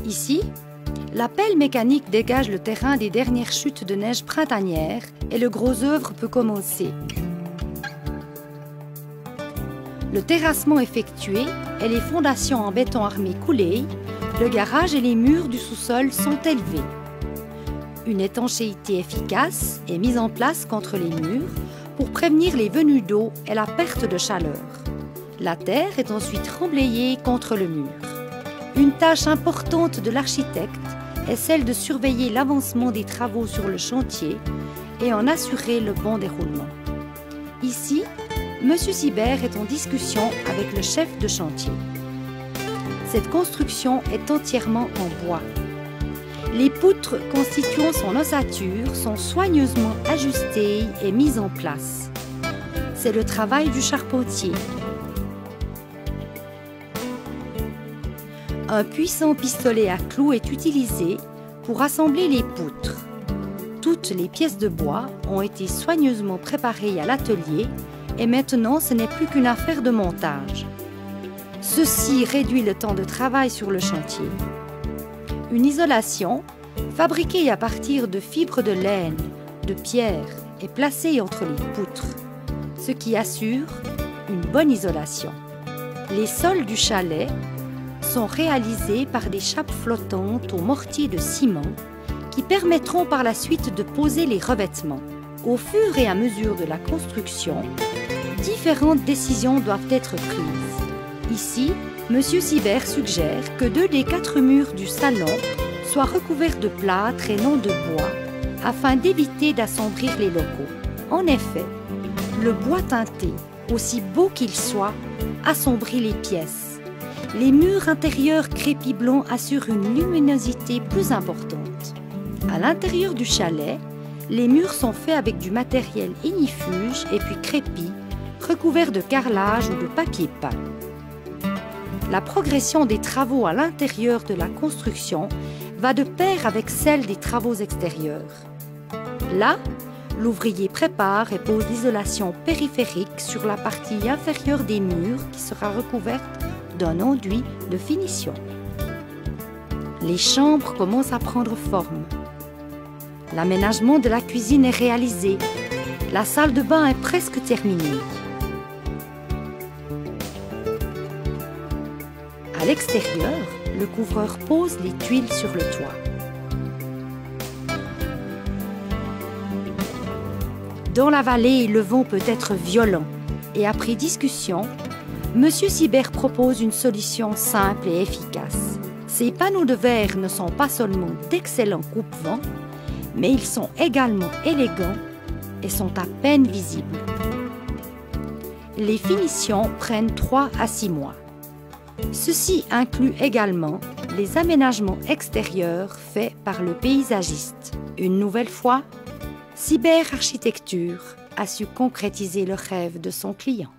Ici, la pelle mécanique dégage le terrain des dernières chutes de neige printanières et le gros œuvre peut commencer. Le terrassement effectué et les fondations en béton armé coulées, le garage et les murs du sous-sol sont élevés. Une étanchéité efficace est mise en place contre les murs pour prévenir les venues d'eau et la perte de chaleur. La terre est ensuite remblayée contre le mur. Une tâche importante de l'architecte est celle de surveiller l'avancement des travaux sur le chantier et en assurer le bon déroulement. Ici, M. Sibert est en discussion avec le chef de chantier. Cette construction est entièrement en bois. Les poutres constituant son ossature sont soigneusement ajustées et mises en place. C'est le travail du charpentier. Un puissant pistolet à clous est utilisé pour assembler les poutres. Toutes les pièces de bois ont été soigneusement préparées à l'atelier et maintenant ce n'est plus qu'une affaire de montage. Ceci réduit le temps de travail sur le chantier. Une isolation, fabriquée à partir de fibres de laine, de pierre, est placée entre les poutres, ce qui assure une bonne isolation. Les sols du chalet sont réalisés par des chappes flottantes au mortier de ciment qui permettront par la suite de poser les revêtements. Au fur et à mesure de la construction, différentes décisions doivent être prises. Ici, M. Sibert suggère que 2 des 4 murs du salon soient recouverts de plâtre et non de bois, afin d'éviter d'assombrir les locaux. En effet, le bois teinté, aussi beau qu'il soit, assombrit les pièces. Les murs intérieurs crépis blancs assurent une luminosité plus importante. À l'intérieur du chalet, les murs sont faits avec du matériel ignifuge et puis crépi, recouvert de carrelage ou de papier peint. La progression des travaux à l'intérieur de la construction va de pair avec celle des travaux extérieurs. Là, l'ouvrier prépare et pose l'isolation périphérique sur la partie inférieure des murs qui sera recouverte d'un enduit de finition. Les chambres commencent à prendre forme. L'aménagement de la cuisine est réalisé. La salle de bain est presque terminée. À l'extérieur, le couvreur pose les tuiles sur le toit. Dans la vallée, le vent peut être violent et après discussion, M. Sibert propose une solution simple et efficace. Ces panneaux de verre ne sont pas seulement d'excellents coupe-vent, mais ils sont également élégants et sont à peine visibles. Les finitions prennent 3 à 6 mois. Ceci inclut également les aménagements extérieurs faits par le paysagiste. Une nouvelle fois, Sibert Architecture a su concrétiser le rêve de son client.